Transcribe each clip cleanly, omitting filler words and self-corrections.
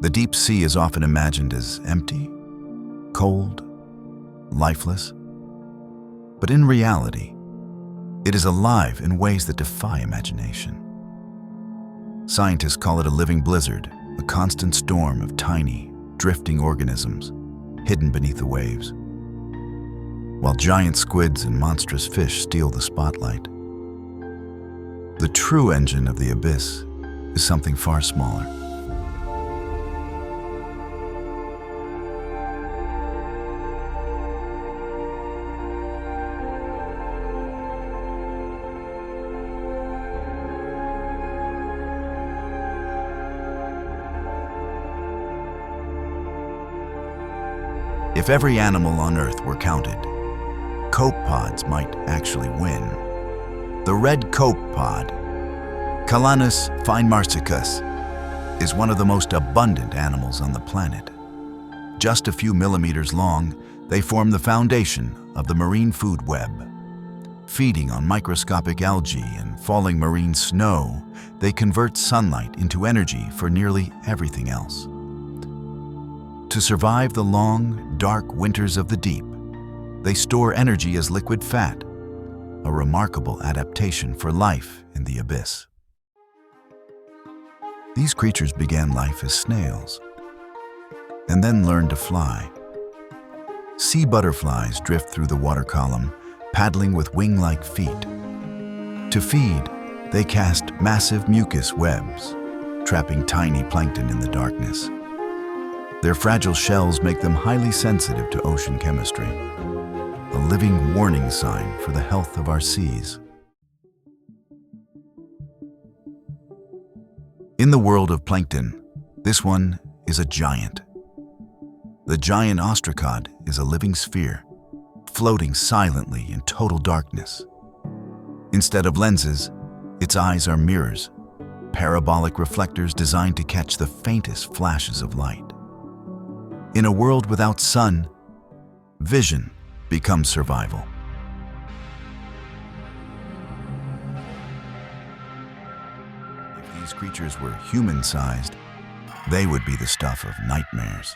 The deep sea is often imagined as empty, cold, lifeless. But in reality, it is alive in ways that defy imagination. Scientists call it a living blizzard, a constant storm of tiny, drifting organisms hidden beneath the waves. While giant squids and monstrous fish steal the spotlight, the true engine of the abyss is something far smaller. If every animal on Earth were counted, copepods might actually win. The red copepod, Calanus finmarchicus, is one of the most abundant animals on the planet. Just a few millimeters long, they form the foundation of the marine food web. Feeding on microscopic algae and falling marine snow, they convert sunlight into energy for nearly everything else. To survive the long, dark winters of the deep, they store energy as liquid fat, a remarkable adaptation for life in the abyss. These creatures began life as snails, and then learned to fly. Sea butterflies drift through the water column, paddling with wing-like feet. To feed, they cast massive mucus webs, trapping tiny plankton in the darkness. Their fragile shells make them highly sensitive to ocean chemistry, a living warning sign for the health of our seas. In the world of plankton, this one is a giant. The giant ostracod is a living sphere, floating silently in total darkness. Instead of lenses, its eyes are mirrors, parabolic reflectors designed to catch the faintest flashes of light. In a world without sun, vision becomes survival. If these creatures were human-sized, they would be the stuff of nightmares.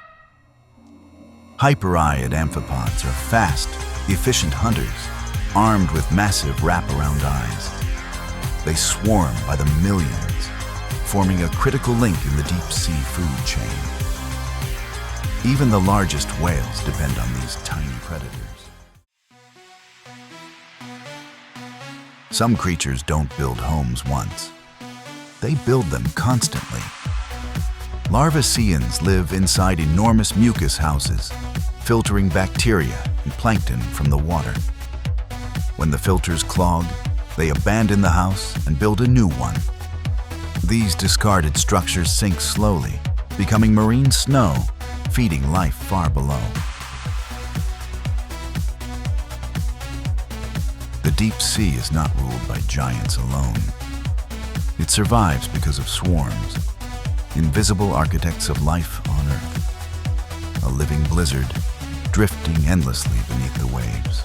Hyperiid amphipods are fast, efficient hunters, armed with massive wraparound eyes. They swarm by the millions, forming a critical link in the deep-sea food chain. Even the largest whales depend on these tiny predators. Some creatures don't build homes once. They build them constantly. Larvaceans live inside enormous mucus houses, filtering bacteria and plankton from the water. When the filters clog, they abandon the house and build a new one. These discarded structures sink slowly, becoming marine snow, feeding life far below. The deep sea is not ruled by giants alone. It survives because of swarms, invisible architects of life on Earth. A living blizzard, drifting endlessly beneath the waves.